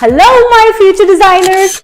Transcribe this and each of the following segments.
Hello my future designers!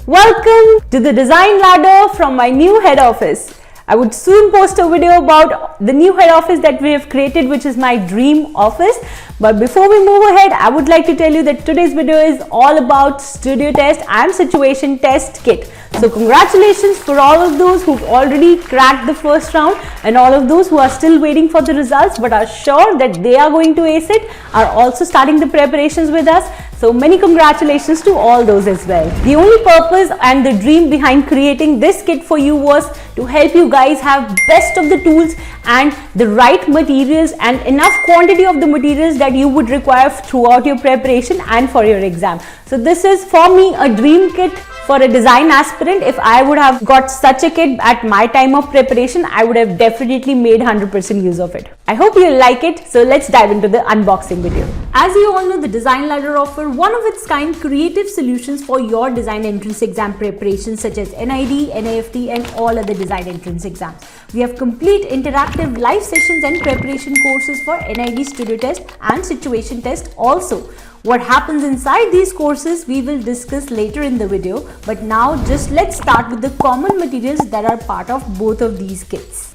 Welcome to the design ladder from my new head office. I would soon post a video about the new head office that we have created, which is my dream office. But before we move ahead, I would like to tell you that today's video is all about studio test and situation test kit. So congratulations for all of those who've already cracked the first round and all of those who are still waiting for the results but are sure that they are going to ace it are also starting the preparations with us. So many congratulations to all those as well. The only purpose and the dream behind creating this kit for you was to help you guys have best of the tools and the right materials and enough quantity of the materials that you would require throughout your preparation and for your exam. So this is for me a dream kit for a design aspirant. If I would have got such a kit at my time of preparation, I would have definitely made 100% use of it. I hope you like it. So let's dive into the unboxing video. As you all know, the Design Ladder offer one of its kind creative solutions for your design entrance exam preparations such as NID, NAFT and all other design entrance exams. We have complete interactive live sessions and preparation courses for NID studio test and situation test also. What happens inside these courses we will discuss later in the video, but now just let's start with the common materials that are part of both of these kits.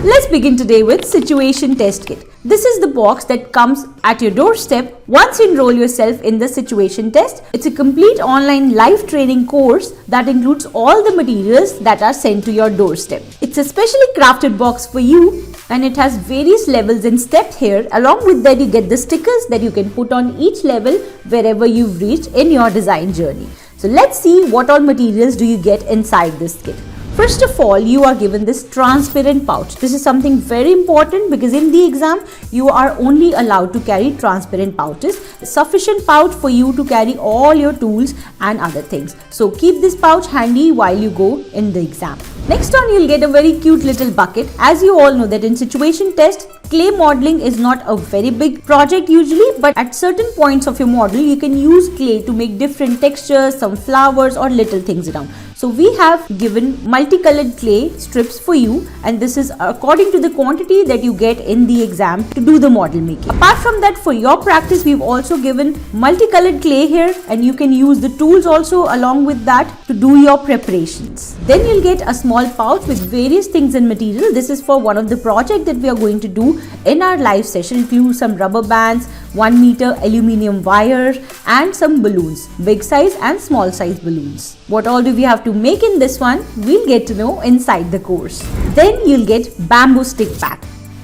Let's begin today with Situation Test Kit. This is the box that comes at your doorstep once you enroll yourself in the situation test. It's a complete online live training course that includes all the materials that are sent to your doorstep. It's a specially crafted box for you and it has various levels and steps here. Along with that, you get the stickers that you can put on each level wherever you've reached in your design journey. So let's see what all materials do you get inside this kit. First of all, you are given this transparent pouch. This is something very important because in the exam, you are only allowed to carry transparent pouches. Sufficient pouch for you to carry all your tools and other things. So keep this pouch handy while you go in the exam. Next on, you'll get a very cute little bucket. As you all know that in situation test, clay modeling is not a very big project usually, but at certain points of your model, you can use clay to make different textures, some flowers or little things around. So we have given multicolored clay strips for you, and this is according to the quantity that you get in the exam to do the model making. Apart from that, for your practice, we've also given multicolored clay here, and you can use the tools also along with that to do your preparations. Then you'll get a small pouch with various things and material. This is for one of the project that we are going to do in our live session. Include some rubber bands, 1 meter aluminium wire and some balloons, big size and small size balloons. What all do we have to make in this one? We'll get to know inside the course. Then you'll get bamboo stick pack.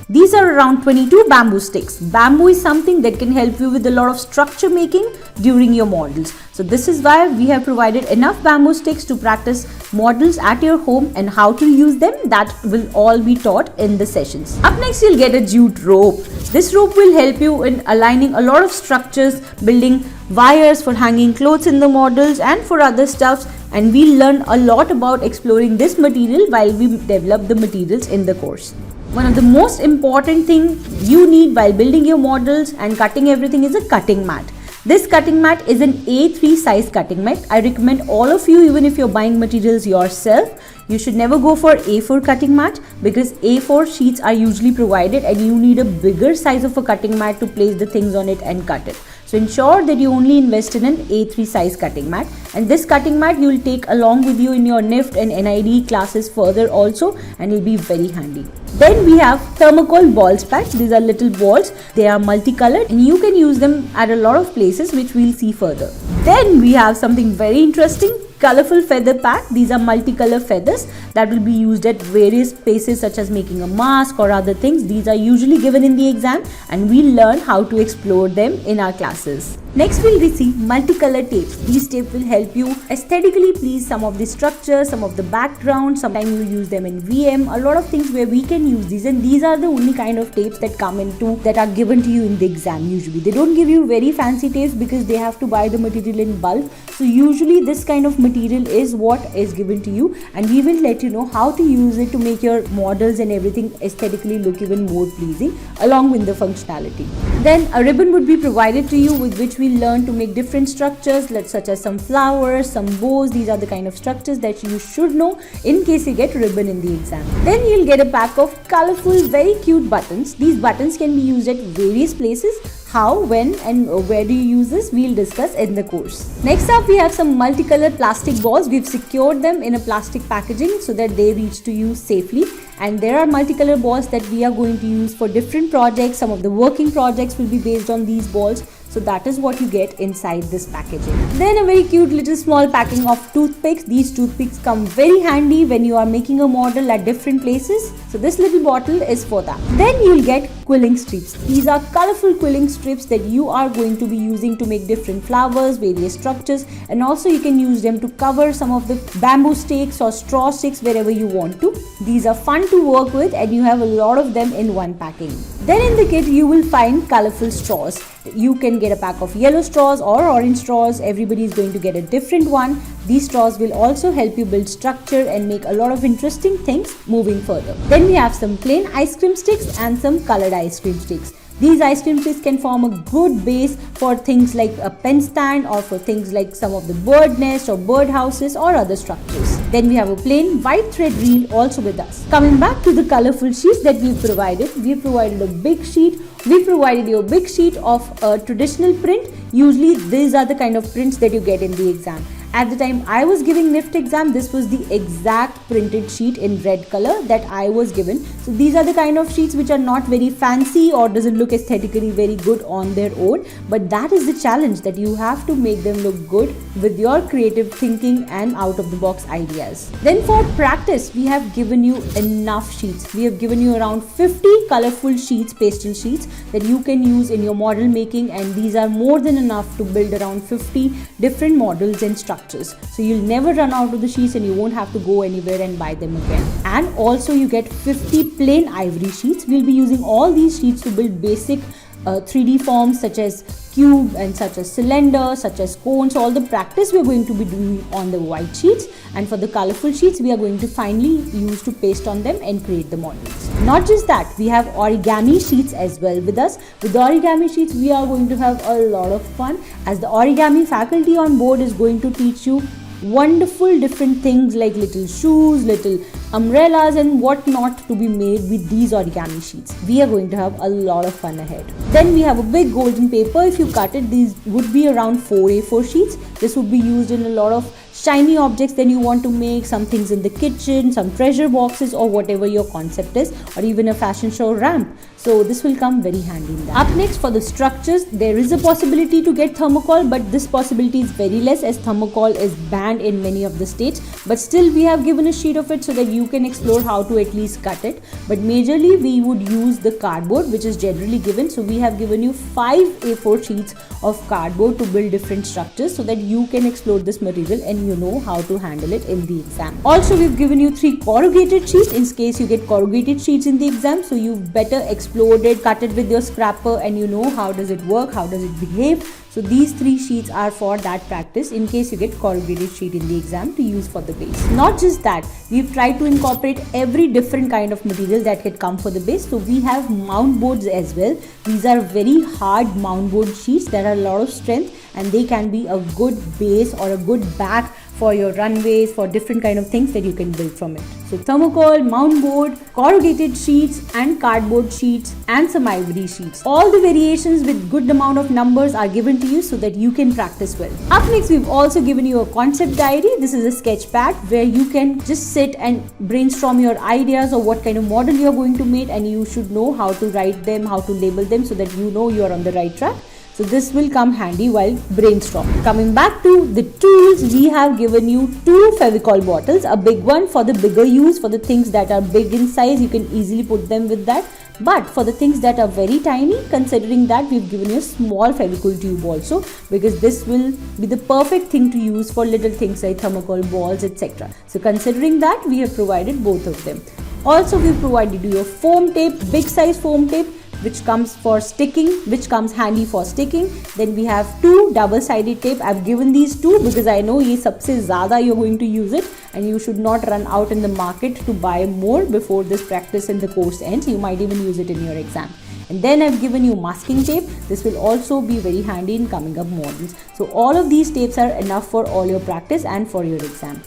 These are around 22 bamboo sticks. Bamboo is something that can help you with a lot of structure making during your models. So this is why we have provided enough bamboo sticks to practice models at your home, and how to use them, that will all be taught in the sessions. Up next, you'll get a jute rope. This rope will help you in aligning a lot of structures, building wires for hanging clothes in the models and for other stuffs, and we'll learn a lot about exploring this material while we develop the materials in the course. One of the most important thing you need while building your models and cutting everything is a cutting mat. This cutting mat is an A3 size cutting mat. I recommend all of you, even if you're buying materials yourself, you should never go for A4 cutting mat because A4 sheets are usually provided and you need a bigger size of a cutting mat to place the things on it and cut it. So ensure that you only invest in an A3 size cutting mat, and this cutting mat you will take along with you in your NIFT and NID classes further also, and it will be very handy. Then we have thermocol balls pack. These are little balls. They are multicolored and you can use them at a lot of places, which we'll see further. Then we have something very interesting, colorful feather pack. These are multicolor feathers that will be used at various places such as making a mask or other things. These are usually given in the exam and we'll learn how to explore them in our classes. Next, we'll receive multicolor tapes. These tapes will help you aesthetically please some of the structures, some of the background. Sometimes you use them in VM, a lot of things where we can use these, and these are the only kind of tapes that are given to you in the exam usually. They don't give you very fancy tapes because they have to buy the material in bulk. So usually this kind of material is what is given to you, and we will let you know how to use it to make your models and everything aesthetically look even more pleasing along with the functionality. Then a ribbon would be provided to you with which we we learn to make different structures, such as some flowers, some bows. These are the kind of structures that you should know in case you get ribbon in the exam. Then you'll get a pack of colorful, very cute buttons. These buttons can be used at various places. How, when and where do you use this, we'll discuss in the course. Next up, we have some multicolored plastic balls. We've secured them in a plastic packaging so that they reach to you safely. And there are multicolor balls that we are going to use for different projects. Some of the working projects will be based on these balls. So that is what you get inside this packaging. Then a very cute little small packing of toothpicks. These toothpicks come very handy when you are making a model at different places. So this little bottle is for that. Then you'll get quilling strips. These are colorful quilling strips that you are going to be using to make different flowers, various structures, and also you can use them to cover some of the bamboo sticks or straw sticks wherever you want to. These are fun to work with and you have a lot of them in one packing. Then in the kit you will find colorful straws. You can get a pack of yellow straws or orange straws. Everybody is going to get a different one. These straws will also help you build structure and make a lot of interesting things moving further. Then we have some plain ice cream sticks and some colored ice cream sticks. These ice cream sticks can form a good base for things like a pen stand or for things like some of the bird nests or bird houses or other structures. Then we have a plain white thread reel also with us. Coming back to the colorful sheets that we've provided a big sheet. We provided you a big sheet of a traditional print. Usually these are the kind of prints that you get in the exam. At the time I was giving NIFT exam, this was the exact printed sheet in red color that I was given. So these are the kind of sheets which are not very fancy or doesn't look aesthetically very good on their own. But that is the challenge, that you have to make them look good with your creative thinking and out of the box ideas. Then for practice, we have given you enough sheets. We have given you around 50 colorful sheets, pastel sheets that you can use in your model making, and these are more than enough to build around 50 different models and structures. So you'll never run out of the sheets and you won't have to go anywhere and buy them again. And also you get 50 plain ivory sheets. We'll be using all these sheets to build basic 3D forms such as cube and such as cylinder, such as cones. All the practice we are going to be doing on the white sheets, and for the colorful sheets we are going to finally use to paste on them and create the models. Not just that, we have origami sheets as well with us. With the origami sheets we are going to have a lot of fun, as the origami faculty on board is going to teach you wonderful different things like little shoes, little umbrellas and what not to be made with these origami sheets. We are going to have a lot of fun ahead. Then we have a big golden paper. If you cut it, these would be around 4 A4 sheets. This would be used in a lot of shiny objects that you want to make, some things in the kitchen, some treasure boxes or whatever your concept is, or even a fashion show ramp. So this will come very handy in that. Up next, for the structures, there is a possibility to get thermocol, but this possibility is very less as thermocol is banned in many of the states. But still we have given a sheet of it so that you can explore how to at least cut it. But majorly we would use the cardboard, which is generally given. So we have given you 5 A4 sheets of cardboard to build different structures so that you can explore this material and you know how to handle it in the exam. Also, we've given you 3 corrugated sheets in case you get corrugated sheets in the exam. So you better explore it, cut it with your scraper, and you know how does it work, how does it behave. So these 3 sheets are for that practice in case you get corrugated sheet in the exam to use for the base. Not just that, we've tried to incorporate every different kind of material that can come for the base. So we have mount boards as well. These are very hard mount board sheets that are a lot of strength, and they can be a good base or a good back for your runways, for different kind of things that you can build from it. So thermocol, mount board, corrugated sheets and cardboard sheets and some ivory sheets. All the variations with good amount of numbers are given to you so that you can practice well. Up next, we've also given you a concept diary. This is a sketch pad where you can just sit and brainstorm your ideas or what kind of model you're going to make, and you should know how to write them, how to label them so that you know you're on the right track. So this will come handy while brainstorming. Coming back to the tools, we have given you 2 Fevicol bottles, a big one for the bigger use, for the things that are big in size, you can easily put them with that. But for the things that are very tiny, considering that, we've given you a small Fevicol tube also, because this will be the perfect thing to use for little things like thermocol balls, etc. So considering that, we have provided both of them. Also, we've provided you a foam tape, big size foam tape, which comes for sticking, which comes handy for sticking. Then we have 2 double-sided tape. I've given these 2 because I know ye sabse zyada you're going to use it, and you should not run out in the market to buy more before this practice and the course ends. You might even use it in your exam. And then I've given you masking tape. This will also be very handy in coming up models. So all of these tapes are enough for all your practice and for your exam.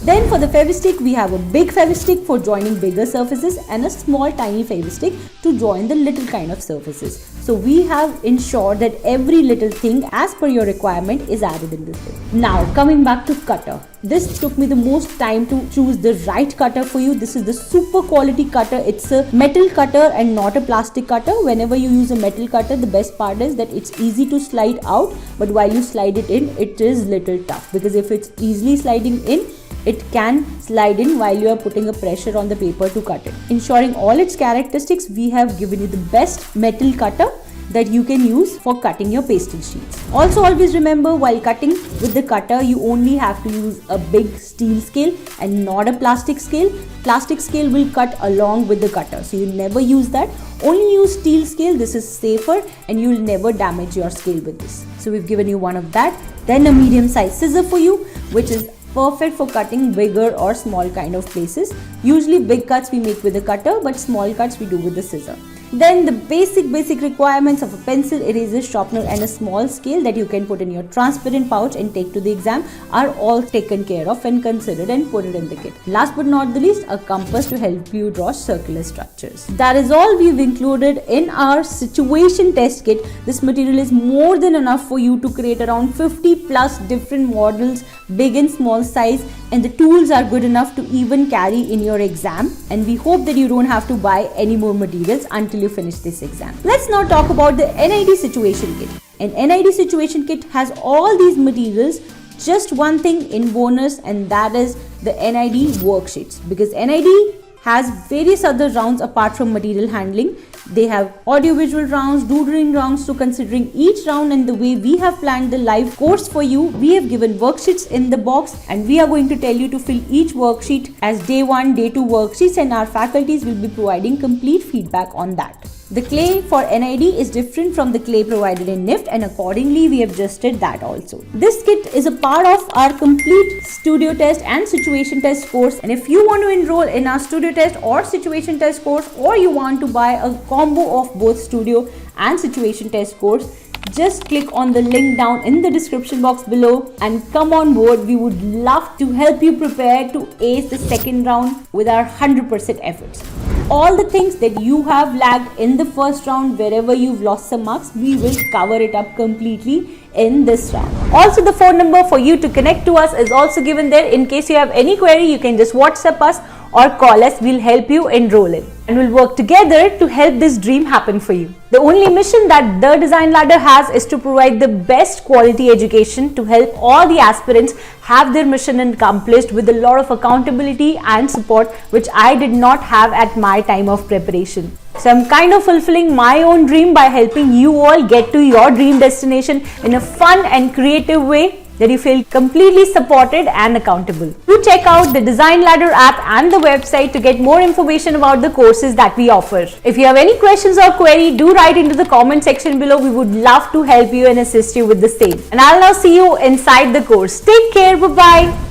Then for the Fevistick, we have a big Fevistick for joining bigger surfaces and a small tiny Fevistick to join the little kind of surfaces. So we have ensured that every little thing as per your requirement is added in this way. Now coming back to cutter. This took me the most time to choose the right cutter for you. This is the super quality cutter. It's a metal cutter and not a plastic cutter. Whenever you use a metal cutter, the best part is that it's easy to slide out, but while you slide it in, it is little tough, because if it's easily sliding in, it can slide in while you are putting a pressure on the paper to cut it. Ensuring all its characteristics, we have given you the best metal cutter that you can use for cutting your pastel sheets. Also always remember, while cutting with the cutter, you only have to use a big steel scale and not a plastic scale. Plastic scale will cut along with the cutter, so you never use that. Only use steel scale. This is safer and you will never damage your scale with this. So we've given you one of that. Then a medium size scissor for you, which is perfect for cutting bigger or small kind of places. Usually big cuts we make with the cutter, but small cuts we do with the scissor. Then the basic requirements of a pencil, eraser, sharpener and a small scale that you can put in your transparent pouch and take to the exam are all taken care of and considered and put it in the kit. Last but not the least, a compass to help you draw circular structures. That is all we've included in our situation test kit. This material is more than enough for you to create around 50 plus different models, big and small size, and the tools are good enough to even carry in your exam. And we hope that you don't have to buy any more materials until you finish this exam. Let's now talk about the NID situation kit. An NID situation kit has all these materials, just one thing in bonus, and that is the NID worksheets, because NID has various other rounds apart from material handling. They have audio-visual rounds, doodling rounds. So considering each round and the way we have planned the live course for you, we have given worksheets in the box, and we are going to tell you to fill each worksheet as day 1, day 2 worksheets, and our faculties will be providing complete feedback on that. The clay for NID is different from the clay provided in NIFT, and accordingly we have adjusted that also. This kit is a part of our complete studio test and situation test course, and if you want to enroll in our studio test or situation test course, or you want to buy a combo of both studio and situation test course, just click on the link down in the description box below and come on board. We would love to help you prepare to ace the second round with our 100% efforts. All the things that you have lagged in the first round, wherever you've lost some marks, we will cover it up completely in this round. Also, the phone number for you to connect to us is also given there. In case you have any query, you can just WhatsApp us or call us. We'll help you enroll in, and we'll work together to help this dream happen for you. The only mission that The Design Ladder has is to provide the best quality education to help all the aspirants have their mission accomplished with a lot of accountability and support, which I did not have at my time of preparation. So I'm kind of fulfilling my own dream by helping you all get to your dream destination in a fun and creative way that you feel completely supported and accountable. Do check out the Design Ladder app and the website to get more information about the courses that we offer. If you have any questions or query, do write into the comment section below. We would love to help you and assist you with the same. And I'll now see you inside the course. Take care. Bye-bye.